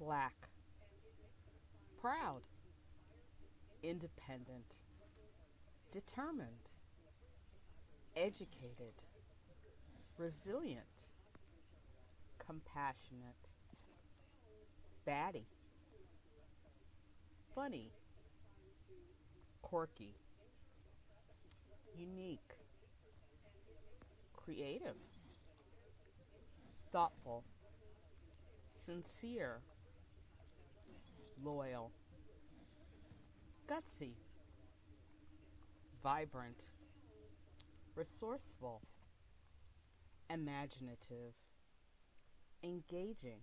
Black, proud, independent, determined, educated, resilient, compassionate, batty, funny, quirky, unique, creative, thoughtful, sincere, loyal, gutsy, vibrant, resourceful, imaginative, engaging,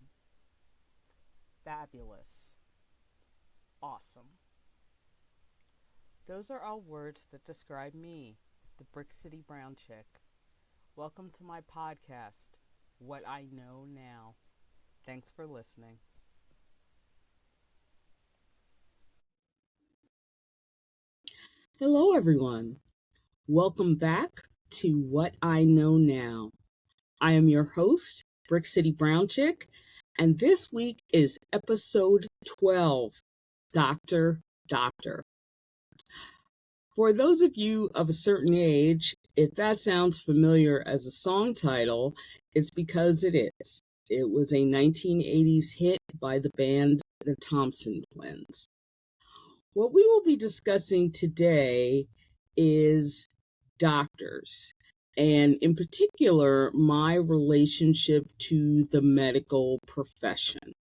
fabulous, awesome. Those are all words that describe me, the Brick City Brown Chick. Welcome to my podcast, What I Know Now. Thanks for listening. Hello, everyone. Welcome back to What I Know Now. I am your host, Brick City Brown Chick, and this week is episode 12, Doctor. For those of you of a certain age, if that sounds familiar as a song title, it's because it is. It was a 1980s hit by the band The Thompson Twins. What we will be discussing today is doctors, and in particular, my relationship to the medical profession.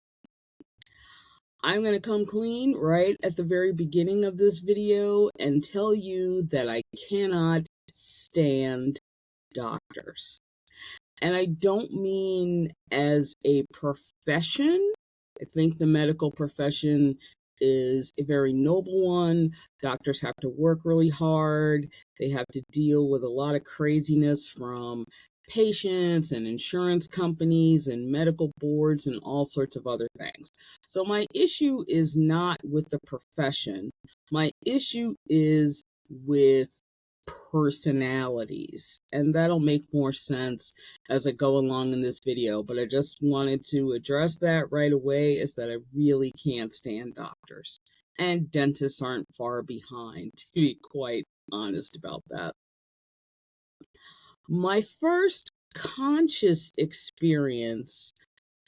I'm going to come clean right at the very beginning of this video and tell you that I cannot stand doctors. And I don't mean as a profession. I think the medical profession is a very noble one. Doctors have to work really hard. They have to deal with a lot of craziness from patients and insurance companies and medical boards and all sorts of other things. So my issue is not with the profession. My issue is with personalities, and that'll make more sense as I go along in this video, but I just wanted to address that right away, is that I really can't stand doctors, and dentists aren't far behind, to be quite honest about that. My first conscious experience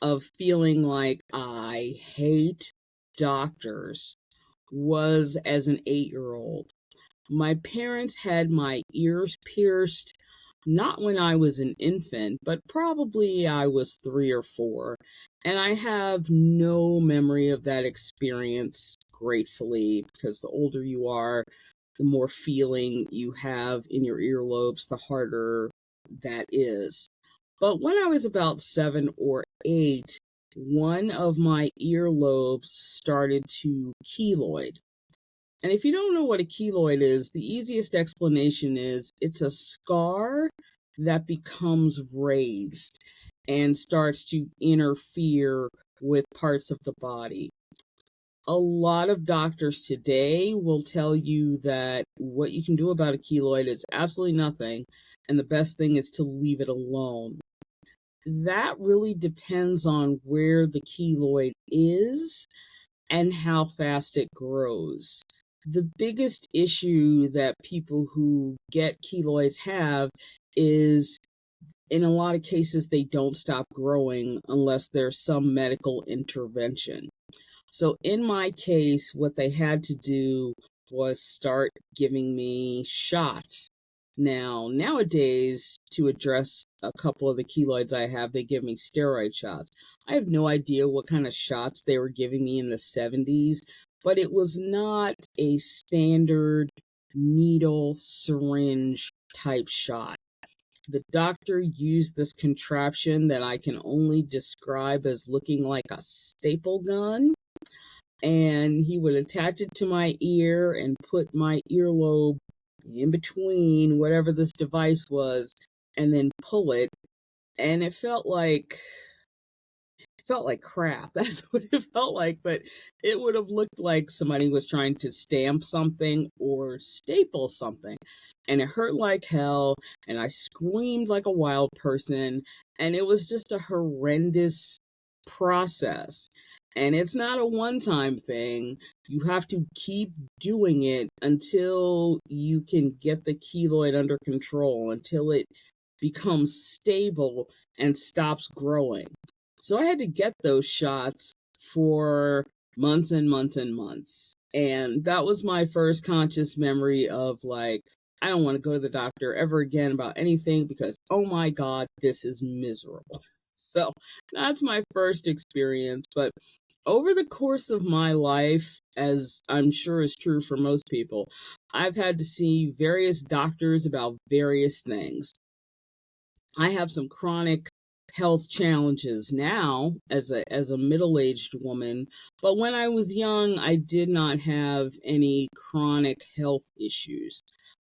of feeling like I hate doctors was as an 8-year-old. My parents had my ears pierced, not when I was an infant, but probably I was 3 or 4. And I have no memory of that experience, gratefully, because the older you are, the more feeling you have in your earlobes, the harder that is. But when I was about 7 or 8, one of my earlobes started to keloid. And if you don't know what a keloid is, the easiest explanation is it's a scar that becomes raised and starts to interfere with parts of the body. A lot of doctors today will tell you that what you can do about a keloid is absolutely nothing, and the best thing is to leave it alone. That really depends on where the keloid is and how fast it grows. The biggest issue that people who get keloids have is, in a lot of cases, they don't stop growing unless there's some medical intervention. So in my case, what they had to do was start giving me shots. Now, nowadays, to address a couple of the keloids I have, they give me steroid shots. I have no idea what kind of shots they were giving me in the 70s, but it was not a standard needle syringe type shot. The doctor used this contraption that I can only describe as looking like a staple gun, and he would attach it to my ear and put my earlobe in between whatever this device was and then pull it, and it felt like crap. That's what it felt like, but it would have looked like somebody was trying to stamp something or staple something. And it hurt like hell, and I screamed like a wild person, and it was just a horrendous process. And it's not a one-time thing. You have to keep doing it until you can get the keloid under control, until it becomes stable and stops growing. So I had to get those shots for months and months and months. And that was my first conscious memory of like, I don't want to go to the doctor ever again about anything because, oh my God, this is miserable. So that's my first experience. But over the course of my life, as I'm sure is true for most people, I've had to see various doctors about various things. I have some chronic health challenges now as a middle-aged woman, but when I was young, I did not have any chronic health issues.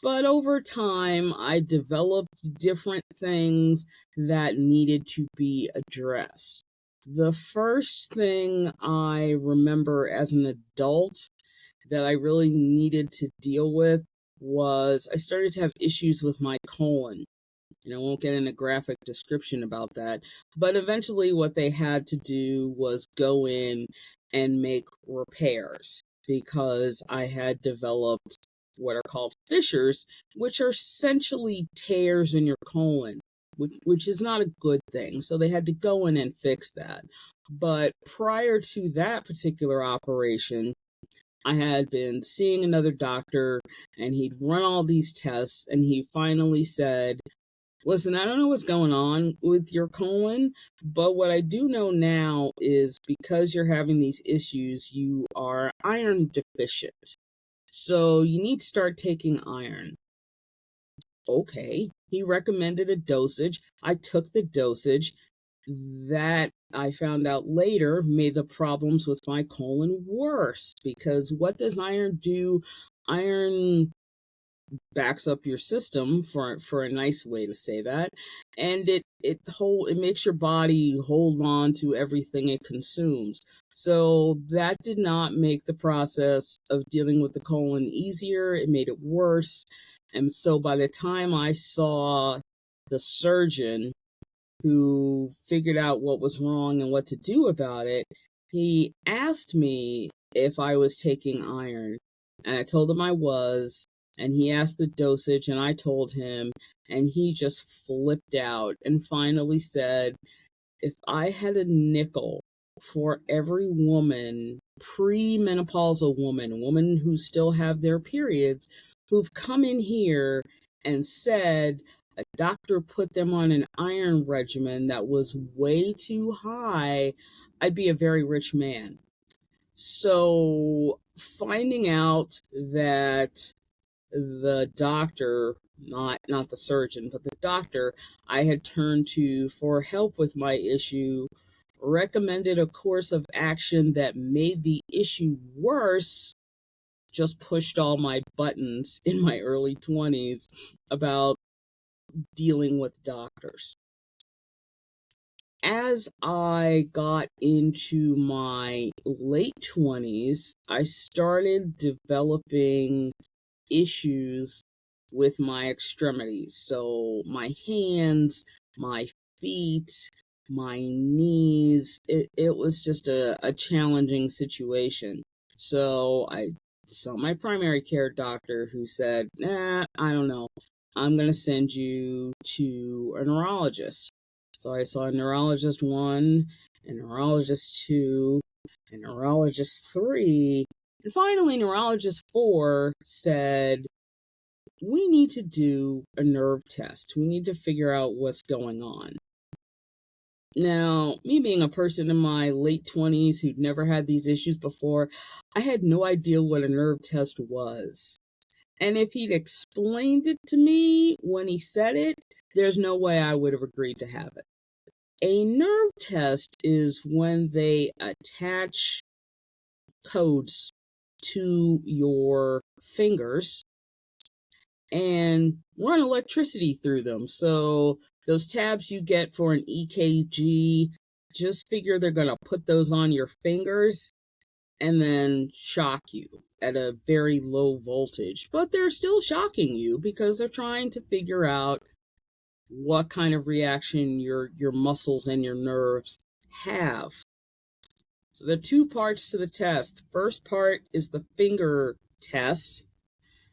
But over time, I developed different things that needed to be addressed. The first thing I remember as an adult that I really needed to deal with was I started to have issues with my colon. And I won't get in a graphic description about that. But eventually, what they had to do was go in and make repairs because I had developed what are called fissures, which are essentially tears in your colon, which is not a good thing. So they had to go in and fix that. But prior to that particular operation, I had been seeing another doctor and he'd run all these tests and he finally said, listen, I don't know what's going on with your colon, but what I do know now is because you're having these issues, you are iron deficient. So you need to start taking iron. Okay. He recommended a dosage. I took the dosage. That I found out later made the problems with my colon worse because what does iron do? Iron backs up your system, for a nice way to say that, and it makes your body hold on to everything it consumes. So that did not make the process of dealing with the colon easier. It made it worse. And so by the time I saw the surgeon who figured out what was wrong and what to do about it, he asked me if I was taking iron. And I told him I was. And he asked the dosage, and I told him. And he just flipped out and finally said, if I had a nickel for every woman, premenopausal woman who still have their periods, who've come in here and said a doctor put them on an iron regimen that was way too high, I'd be a very rich man. So finding out that the doctor, not the surgeon, but the doctor I had turned to for help with my issue, recommended a course of action that made the issue worse, just pushed all my buttons in my early 20s about dealing with doctors. As I got into my late 20s, I started developing issues with my extremities. So my hands, my feet, my knees, it was just a challenging situation. So I saw my primary care doctor who said, I don't know. I'm going to send you to a neurologist. So I saw a neurologist 1, a neurologist 2, a neurologist 3, and finally, neurologist 4 said, we need to do a nerve test. We need to figure out what's going on. Now, me being a person in my late 20s who'd never had these issues before, I had no idea what a nerve test was. And if he'd explained it to me when he said it, there's no way I would have agreed to have it. A nerve test is when they attach codes to your fingers and run electricity through them. So those tabs you get for an EKG, just figure they're going to put those on your fingers and then shock you at a very low voltage. But they're still shocking you because they're trying to figure out what kind of reaction your muscles and your nerves have. So there are two parts to the test. First part is the finger test,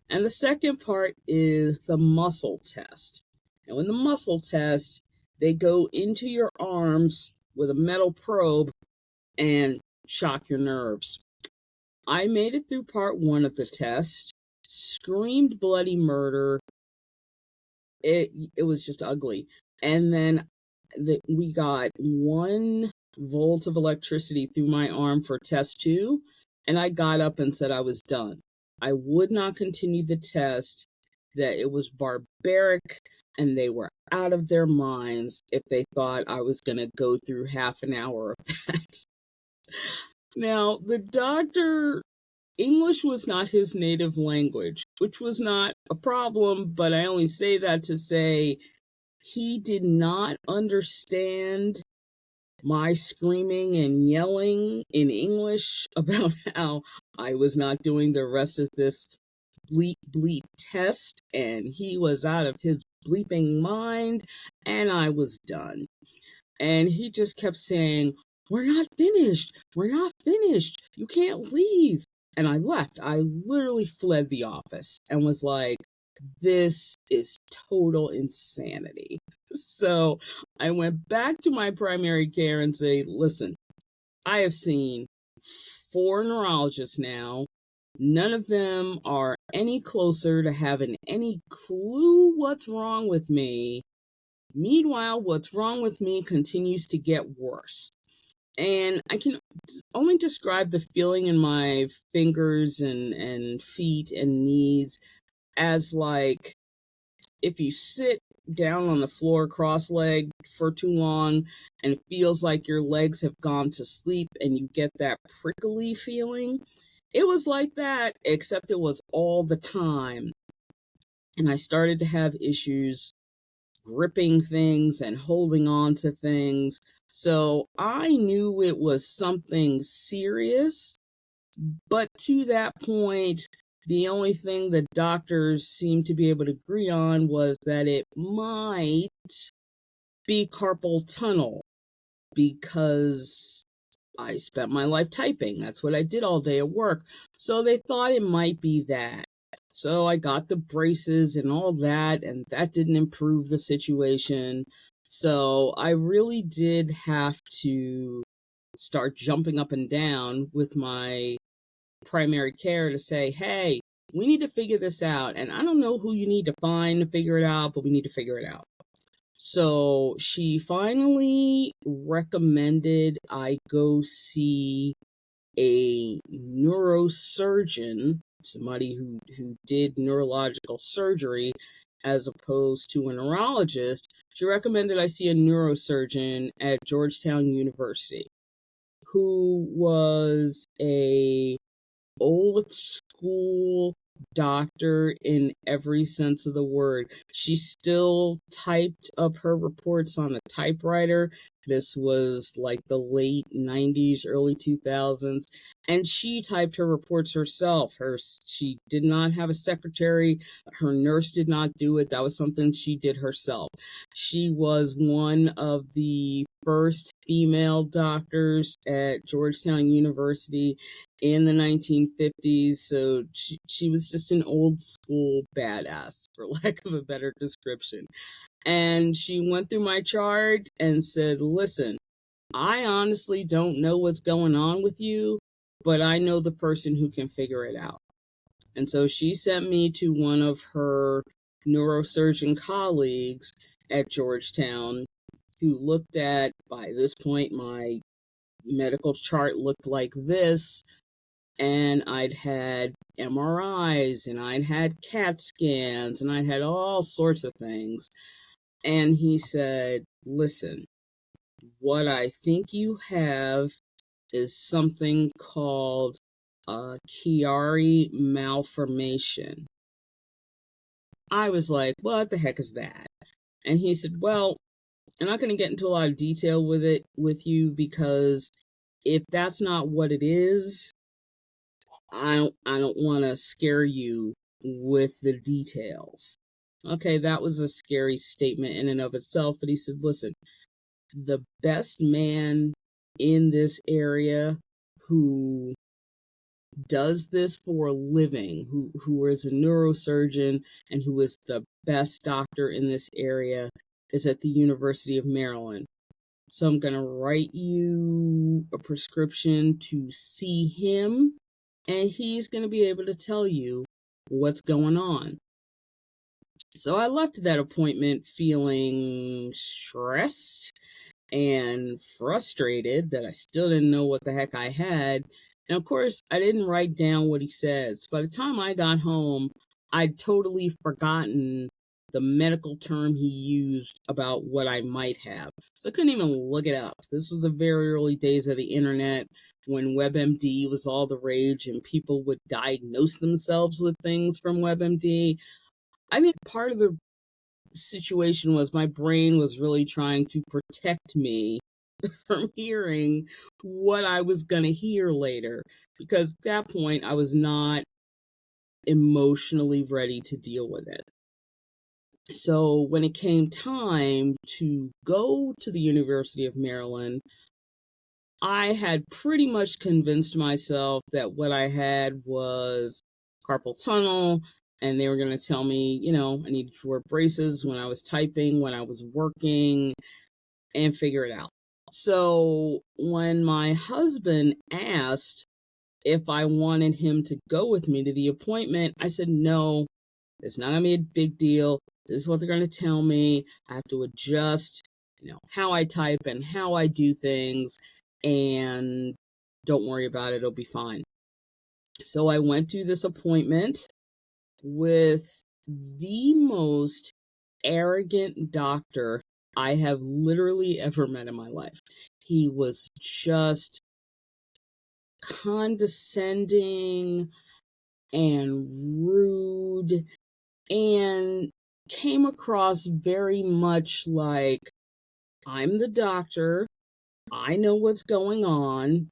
and the second part is the muscle test. And in the muscle test, they go into your arms with a metal probe and shock your nerves. I made it through part one of the test, screamed bloody murder. It was just ugly. And then we got 1 volt of electricity through my arm for test two, and I got up and said I was done. I would not continue the test, that it was barbaric, and they were out of their minds if they thought I was going to go through half an hour of that. Now, the doctor, English was not his native language, which was not a problem, but I only say that to say he did not understand my screaming and yelling in English about how I was not doing the rest of this bleep bleep test, and he was out of his bleeping mind, and I was done. And he just kept saying, "We're not finished. We're not finished. You can't leave." And I left. I literally fled the office and was like, this is total insanity. So I went back to my primary care and say, listen, I have seen 4 neurologists now. None of them are any closer to having any clue what's wrong with me. Meanwhile, what's wrong with me continues to get worse. And I can only describe the feeling in my fingers and feet and knees as like if you sit down on the floor cross-legged for too long and it feels like your legs have gone to sleep and you get that prickly feeling. It was like that, except it was all the time. And I started to have issues gripping things and holding on to things. So I knew it was something serious, but to that point, the only thing the doctors seemed to be able to agree on was that it might be carpal tunnel, because I spent my life typing. That's what I did all day at work. So they thought it might be that. So I got the braces and all that, and that didn't improve the situation. So I really did have to start jumping up and down with my primary care to say, hey, we need to figure this out. And I don't know who you need to find to figure it out, but we need to figure it out. So she finally recommended I go see a neurosurgeon, somebody who did neurological surgery as opposed to a neurologist. She recommended I see a neurosurgeon at Georgetown University, who was a old school doctor in every sense of the word. She still typed up her reports on a typewriter. This was like the late 90s, early 2000s. And she typed her reports herself. She did not have a secretary. Her nurse did not do it. That was something she did herself. She was one of the first female doctors at Georgetown University in the 1950s. So she was just an old school badass, for lack of a better description. And she went through my chart and said, listen, I honestly don't know what's going on with you, but I know the person who can figure it out. And so she sent me to one of her neurosurgeon colleagues at Georgetown, who looked at, by this point, my medical chart looked like this. And I'd had MRIs, and I'd had CAT scans, and I'd had all sorts of things. And he said, listen, what I think you have is something called a Chiari malformation. I was like, what the heck is that? And he said, well, I'm not going to get into a lot of detail with you, because if that's not what it is, I don't want to scare you with the details. Okay, that was a scary statement in and of itself. But he said, listen, the best man in this area who does this for a living, who is a neurosurgeon and who is the best doctor in this area, is at the University of Maryland. So I'm going to write you a prescription to see him, and he's going to be able to tell you what's going on. So I left that appointment feeling stressed and frustrated that I still didn't know what the heck I had. And of course, I didn't write down what he said. So by the time I got home, I'd totally forgotten the medical term he used about what I might have. So I couldn't even look it up. This was the very early days of the internet when WebMD was all the rage and people would diagnose themselves with things from WebMD. I think part of the situation was my brain was really trying to protect me from hearing what I was going to hear later, because at that point I was not emotionally ready to deal with it. So when it came time to go to the University of Maryland, I had pretty much convinced myself that what I had was carpal tunnel, and they were going to tell me, I needed to wear braces when I was typing, when I was working, and figure it out. So when my husband asked if I wanted him to go with me to the appointment, I said, no, it's not going to be a big deal. This is what they're going to tell me. I have to adjust, how I type and how I do things, and don't worry about it. It'll be fine. So I went to this appointment with the most arrogant doctor I have literally ever met in my life. He was just condescending and rude and came across very much like, I'm the doctor. I know what's going on.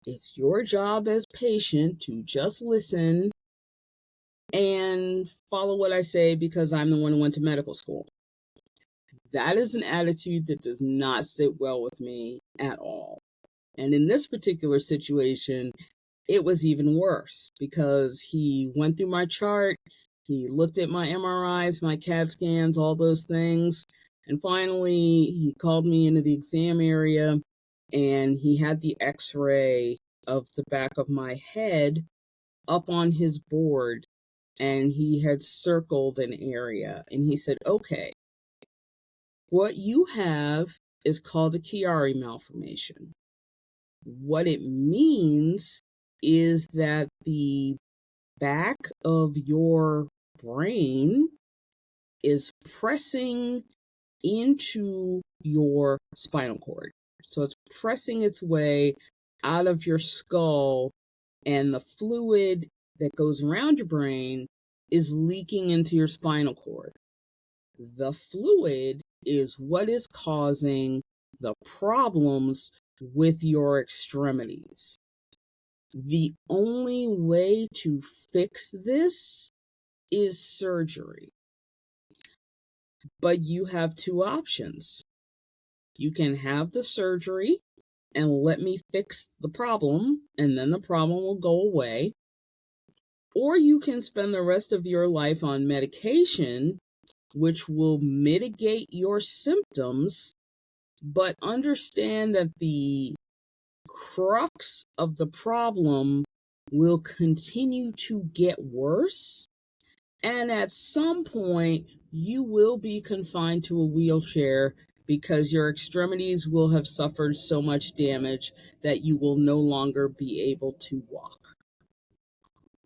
It's your job as patient to just listen and follow what I say because I'm the one who went to medical school. That is an attitude that does not sit well with me at all. And in this particular situation, it was even worse because he went through my chart, he looked at my MRIs, my CAT scans, all those things, and finally he called me into the exam area and he had the x-ray of the back of my head up on his board, and he had circled an area, and he said, okay, what you have is called a Chiari malformation. What it means is that the back of your brain is pressing into your spinal cord. So it's pressing its way out of your skull, and the fluid that goes around your brain is leaking into your spinal cord. The fluid is what is causing the problems with your extremities. The only way to fix this is surgery. But you have two options. You can have the surgery and let me fix the problem, and then the problem will go away. Or you can spend the rest of your life on medication, which will mitigate your symptoms, but understand that the crux of the problem will continue to get worse. And at some point, you will be confined to a wheelchair because your extremities will have suffered so much damage that you will no longer be able to walk.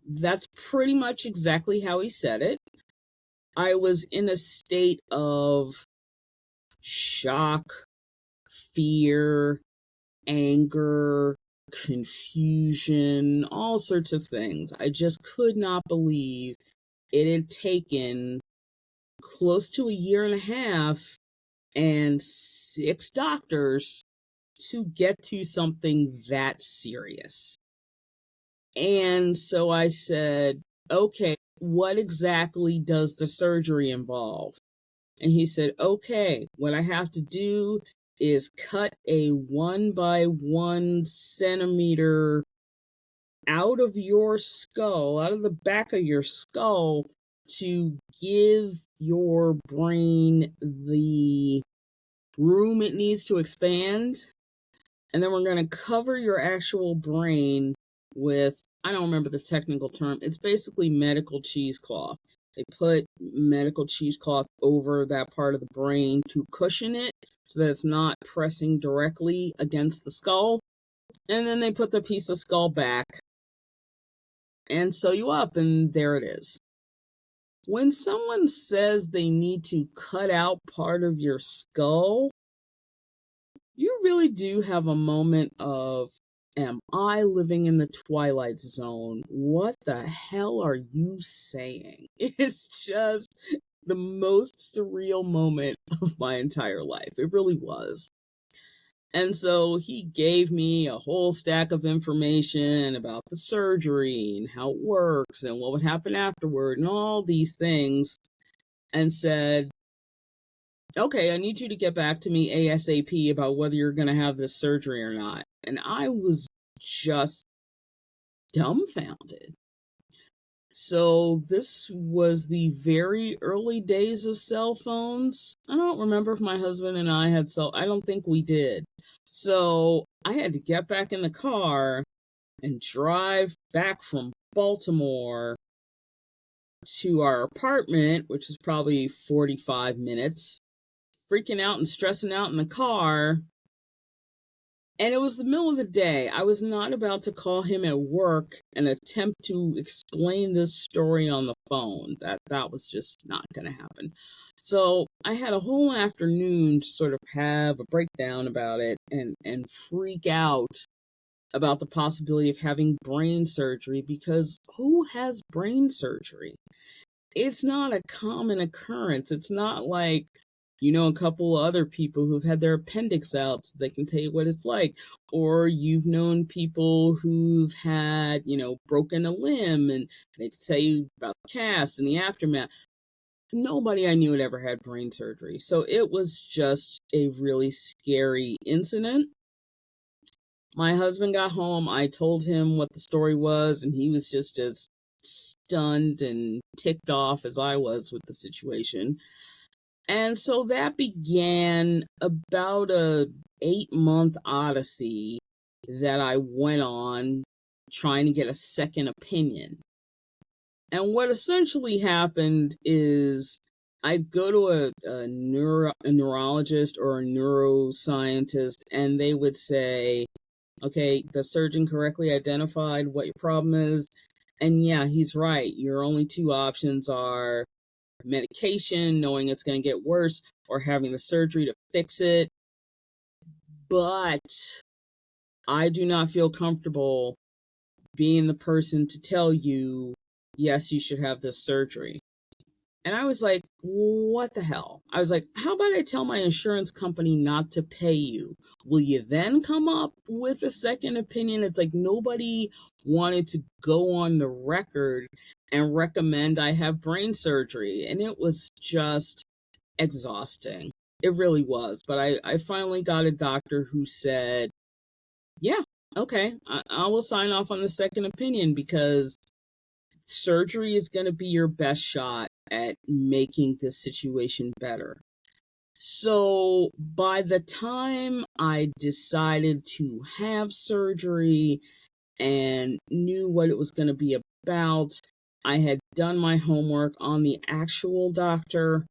That's pretty much exactly how he said it. I was in a state of shock, fear, anger, confusion, all sorts of things. I just could not believe it had taken close to a year and a half and 6 doctors to get to something that serious. And so I said, okay, what exactly does the surgery involve? And he said, okay, what I have to do is cut a 1 by 1 centimeter out of your skull, out of the back of your skull, to give your brain the room it needs to expand. And then we're going to cover your actual brain with, I don't remember the technical term, it's basically medical cheesecloth. They put medical cheesecloth over that part of the brain to cushion it so that it's not pressing directly against the skull. And then they put the piece of skull back and sew you up, and there it is. When someone says they need to cut out part of your skull, you really do have a moment of, am I living in the Twilight Zone? What the hell are you saying? It's just the most surreal moment of my entire life. It really was. And so he gave me a whole stack of information about the surgery and how it works and what would happen afterward and all these things, and said, okay, I need you to get back to me ASAP about whether you're going to have this surgery or not. And I was just dumbfounded. So this was the very early days of cell phones. I don't remember if my husband and I had I don't think we did. So I had to get back in the car and drive back from Baltimore to our apartment, which is probably 45 minutes, freaking out and stressing out in the car. And it was the middle of the day. I was not about to call him at work and attempt to explain this story on the phone. That was just not going to happen. So I had a whole afternoon to sort of have a breakdown about it and freak out about the possibility of having brain surgery, because who has brain surgery? It's not a common occurrence. It's not like, a couple other people who've had their appendix out so they can tell you what it's like. Or you've known people who've had, broken a limb and they tell you about the cast and the aftermath. Nobody I knew had ever had brain surgery. So it was just a really scary incident. My husband got home. I told him what the story was, and he was just as stunned and ticked off as I was with the situation. And so that began about a 8-month odyssey that I went on trying to get a second opinion. And what essentially happened is I'd go to a neurologist or a neuroscientist, and they would say, okay, the surgeon correctly identified what your problem is. And yeah, he's right. Your only two options are medication, knowing it's going to get worse, or having the surgery to fix it. But I do not feel comfortable being the person to tell you, yes, you should have this surgery. And I was like, what the hell? I was like, how about I tell my insurance company not to pay you? Will you then come up with a second opinion? It's like nobody wanted to go on the record and recommend I have brain surgery. And it was just exhausting. It really was. But I finally got a doctor who said, yeah, okay, I will sign off on the second opinion, because surgery is going to be your best shot at making this situation better. So by the time I decided to have surgery and knew what it was going to be about, I had done my homework on the actual doctor,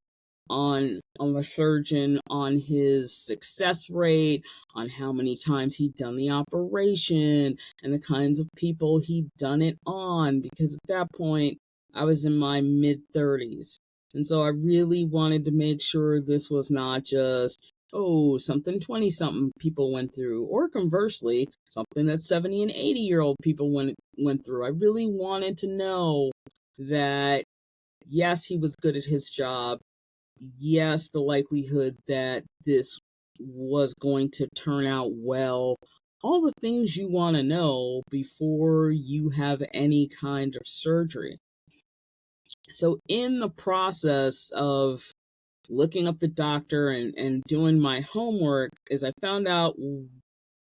on the surgeon, on his success rate, on how many times he'd done the operation, and the kinds of people he'd done it on, because at that point I was in my mid-30s. And so I really wanted to make sure this was not just, something 20-something people went through, or conversely, something that 70 and 80-year-old people went through. I really wanted to know that, yes, he was good at his job. Yes, the likelihood that this was going to turn out well, all the things you want to know before you have any kind of surgery. So in the process of looking up the doctor and doing my homework is I found out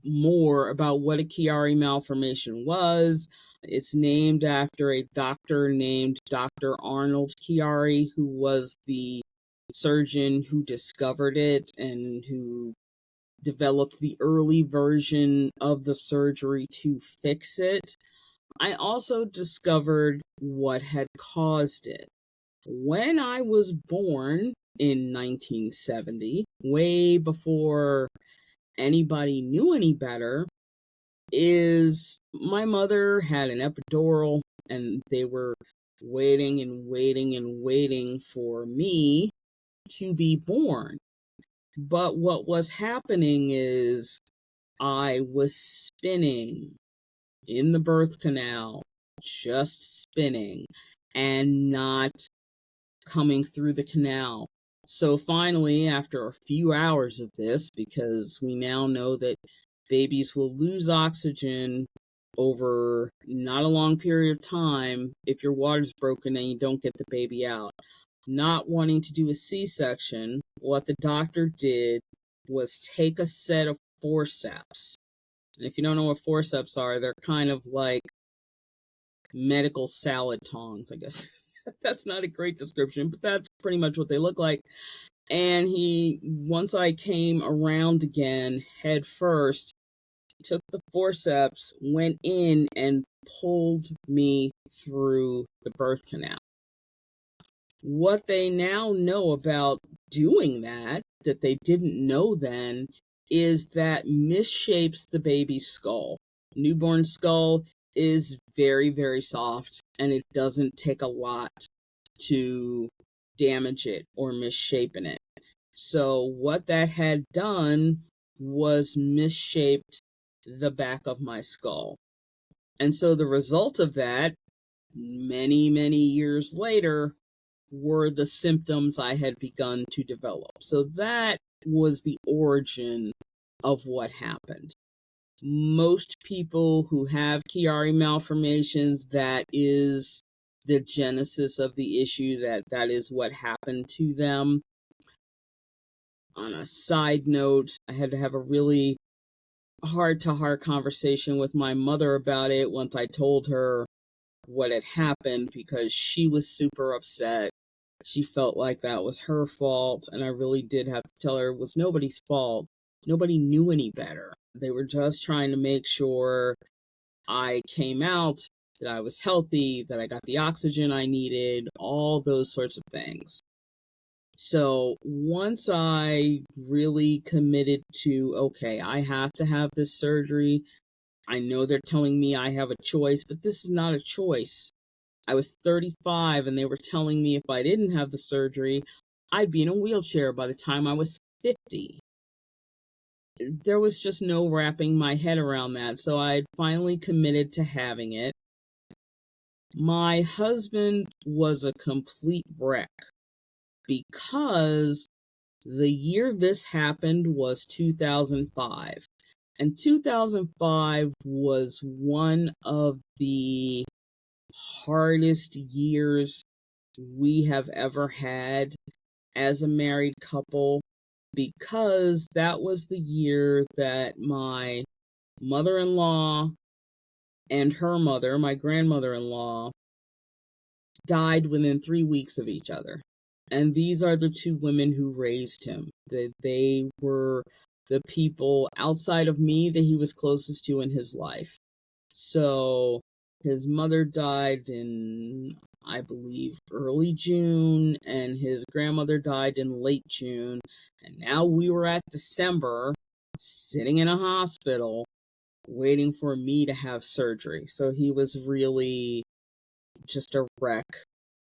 more about what a Chiari malformation was. It's named after a doctor named Dr. Arnold Chiari, who was the surgeon who discovered it and who developed the early version of the surgery to fix it. I also discovered what had caused it. When I was born in 1970, way before anybody knew any better, is my mother had an epidural and they were waiting and waiting and waiting for me to be born. But what was happening is I was spinning in the birth canal, just spinning and not coming through the canal. So finally, after a few hours of this, because we now know that babies will lose oxygen over not a long period of time if your water's broken and you don't get the baby out. Not wanting to do a C-section, what the doctor did was take a set of forceps. And if you don't know what forceps are, they're kind of like medical salad tongs, I guess. That's not a great description, but that's pretty much what they look like. And once I came around again, head first, took the forceps, went in, and pulled me through the birth canal. What they now know about doing that they didn't know then, is that misshapes the baby's skull. Newborn skull is very, very soft, and it doesn't take a lot to damage it or misshapen it. So what that had done was misshaped the back of my skull. And so the result of that, many, many years later, were the symptoms I had begun to develop. So that was the origin of what happened. Most people who have Chiari malformations, that is the genesis of the issue, that is what happened to them. On a side note, I had to have a really heart-to-heart conversation with my mother about it once I told her what had happened, because she was super upset. She felt like that was her fault, and I really did have to tell her it was nobody's fault. Nobody knew any better. They were just trying to make sure I came out, that I was healthy, that I got the oxygen I needed, all those sorts of things. So once I really committed to, okay, I have to have this surgery. I know they're telling me I have a choice, but this is not a choice. I was 35 and they were telling me if I didn't have the surgery, I'd be in a wheelchair by the time I was 50. There was just no wrapping my head around that, so I finally committed to having it. My husband was a complete wreck because the year this happened was 2005. And 2005 was one of the hardest years we have ever had as a married couple, because that was the year that my mother-in-law and her mother, my grandmother-in-law, died within 3 weeks of each other. And these are the two women who raised him. They were the people outside of me that he was closest to in his life. So his mother died in, I believe, early June, and his grandmother died in late June. And now we were at December, sitting in a hospital, waiting for me to have surgery. So he was really just a wreck.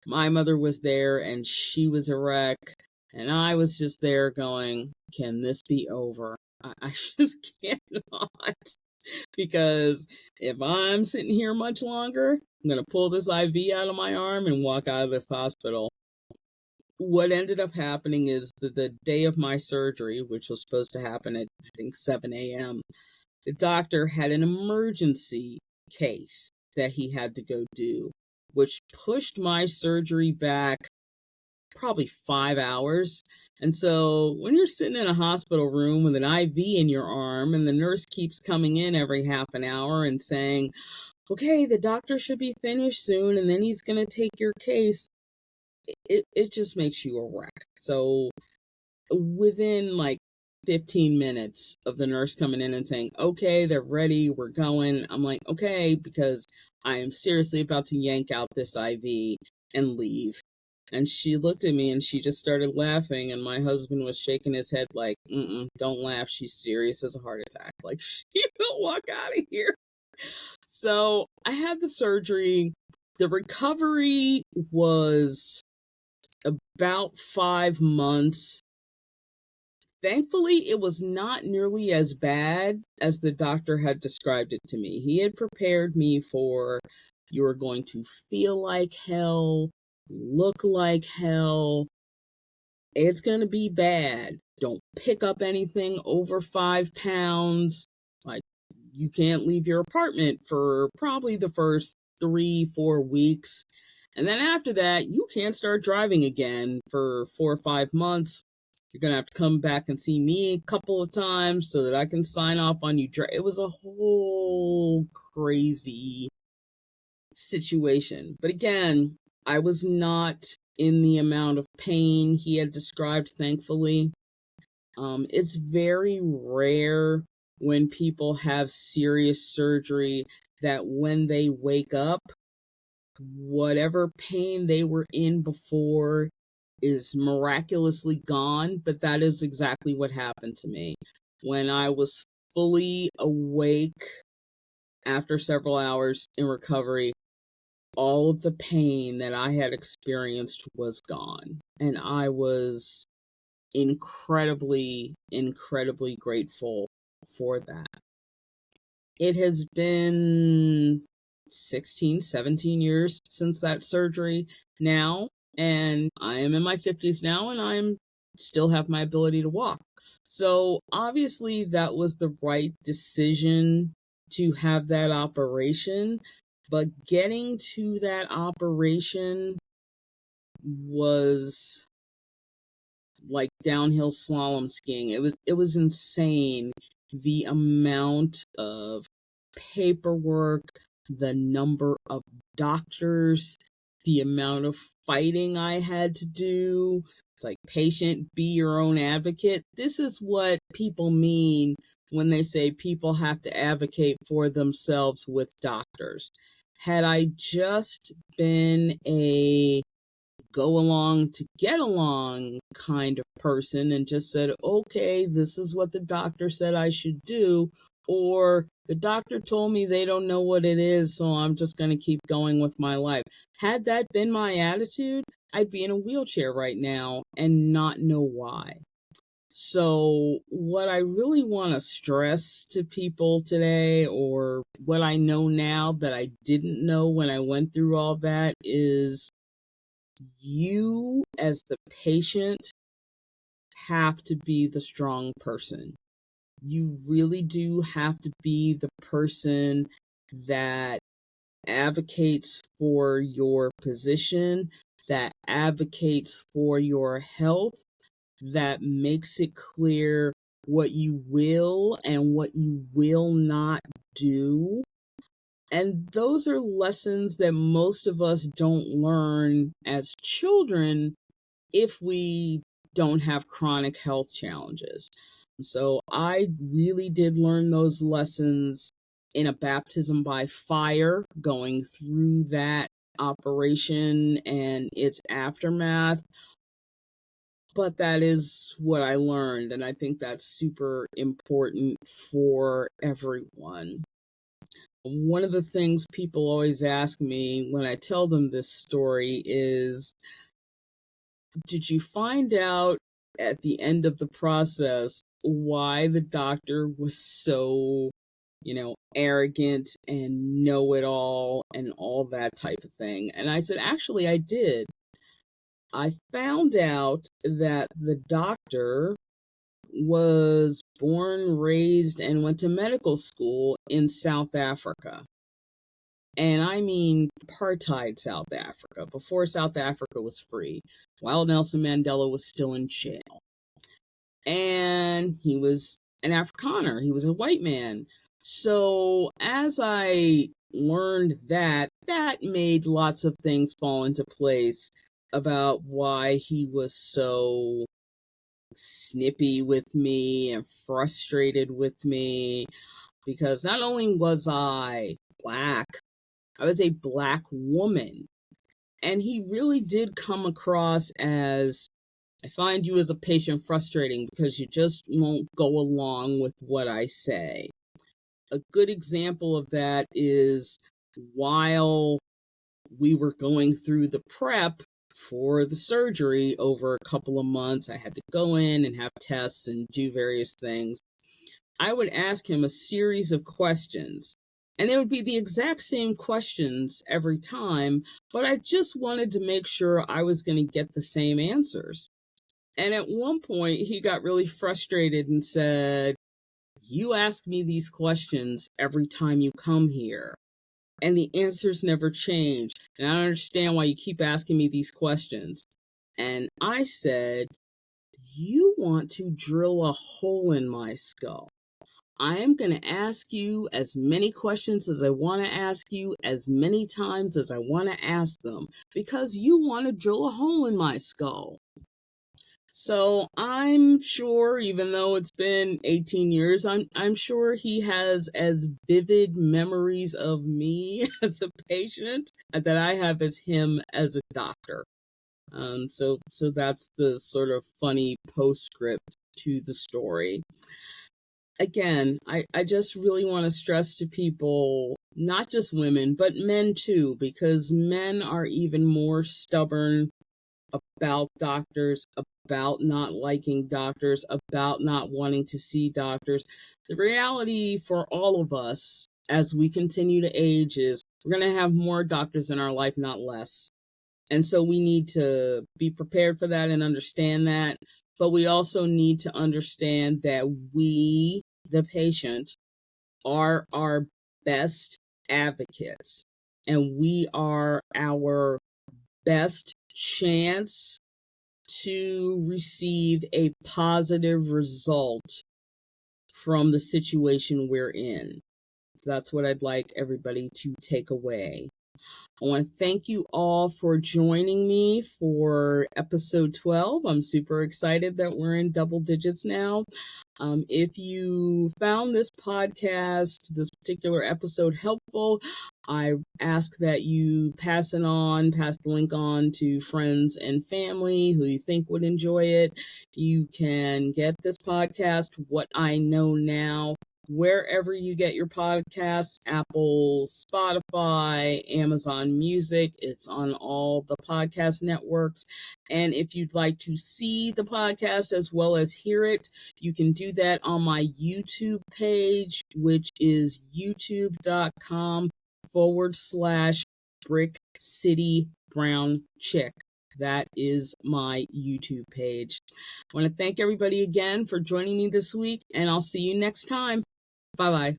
My mother was there and she was a wreck, and I was just there going, can this be over? I just cannot, because if I'm sitting here much longer, I'm going to pull this IV out of my arm and walk out of this hospital. What ended up happening is that the day of my surgery, which was supposed to happen at, I think, 7 a.m., the doctor had an emergency case that he had to go do, which pushed my surgery back probably 5 hours. And so when you're sitting in a hospital room with an IV in your arm and the nurse keeps coming in every half an hour and saying, okay, the doctor should be finished soon and then he's going to take your case, it just makes you a wreck. So within like 15 minutes of the nurse coming in and saying, okay, they're ready, we're going, I'm like, okay, because I am seriously about to yank out this IV and leave. And she looked at me and she just started laughing, and my husband was shaking his head like, don't laugh, she's serious as a heart attack. Like, she will walk out of here. So I had the surgery. The recovery was about 5 months. Thankfully, it was not nearly as bad as the doctor had described it to me. He had prepared me for, you're going to feel like hell, look like hell, it's going to be bad. Don't pick up anything over 5 pounds. Like, you can't leave your apartment for probably the first 3-4 weeks. And then after that, you can't start driving again for 4 or 5 months. You're going to have to come back and see me a couple of times so that I can sign off on you. It was a whole crazy situation. But again, I was not in the amount of pain he had described, thankfully. It's very rare when people have serious surgery that when they wake up, whatever pain they were in before is miraculously gone, but that is exactly what happened to me. When I was fully awake after several hours in recovery, all of the pain that I had experienced was gone. And I was incredibly, incredibly grateful for that. It has been 16, 17 years since that surgery now, and I am in my 50s now, and I'm still have my ability to walk. So obviously that was the right decision to have that operation, but getting to that operation was like downhill slalom skiing. It was insane, the amount of paperwork, the number of doctors, the amount of fighting I had to do. It's like, patient, be your own advocate. This is what people mean when they say people have to advocate for themselves with doctors. Had I just been a go along to get along kind of person and just said, okay, this is what the doctor said I should do, or the doctor told me they don't know what it is, so I'm just going to keep going with my life. Had that been my attitude, I'd be in a wheelchair right now and not know why. So, what I really want to stress to people today, or what I know now that I didn't know when I went through all that, is you as the patient have to be the strong person. You really do have to be the person that advocates for your position, that advocates for your health, that makes it clear what you will and what you will not do. And those are lessons that most of us don't learn as children if we don't have chronic health challenges. So I really did learn those lessons in a baptism by fire, going through that operation and its aftermath. But that is what I learned, and I think that's super important for everyone. One of the things people always ask me when I tell them this story is, did you find out at the end of the process why the doctor was so, arrogant and know it all and all that type of thing? And I said, actually, I did. I found out that the doctor was born, raised, and went to medical school in South Africa. And I mean apartheid South Africa, before South Africa was free, while Nelson Mandela was still in jail. And he was an Afrikaner, he was a white man. So as I learned that, that made lots of things fall into place about why he was so snippy with me and frustrated with me, because not only was I Black, I was a Black woman. And he really did come across as, I find you as a patient frustrating because you just won't go along with what I say. A good example of that is while we were going through the prep for the surgery over a couple of months, I had to go in and have tests and do various things. I would ask him a series of questions, and they would be the exact same questions every time, but I just wanted to make sure I was going to get the same answers. And at one point, he got really frustrated and said, "You ask me these questions every time you come here, and the answers never change. And I don't understand why you keep asking me these questions." And I said, "You want to drill a hole in my skull. I am going to ask you as many questions as I want to ask you, as many times as I want to ask them, because you want to drill a hole in my skull." So I'm sure, even though it's been 18 years, I'm sure he has as vivid memories of me as a patient that I have as him as a doctor. So that's the sort of funny postscript to the story. Again, I just really want to stress to people, not just women, but men too, because men are even more stubborn about doctors, about not liking doctors, about not wanting to see doctors. The reality for all of us as we continue to age is we're going to have more doctors in our life, not less. And so we need to be prepared for that and understand that. But we also need to understand that we, the patient, are our best advocates, and we are our best chance to receive a positive result from the situation we're in. So that's what I'd like everybody to take away. I want to thank you all for joining me for episode 12. I'm super excited that we're in double digits now. If you found this podcast, this particular episode helpful, I ask that you pass the link on to friends and family who you think would enjoy it. You can get this podcast, What I Know Now, wherever you get your podcasts: Apple, Spotify, Amazon Music. It's on all the podcast networks. And if you'd like to see the podcast as well as hear it, you can do that on my YouTube page, which is youtube.com/Brick City Brown Chick. That is my YouTube page. I want to thank everybody again for joining me this week, and I'll see you next time. Bye-bye.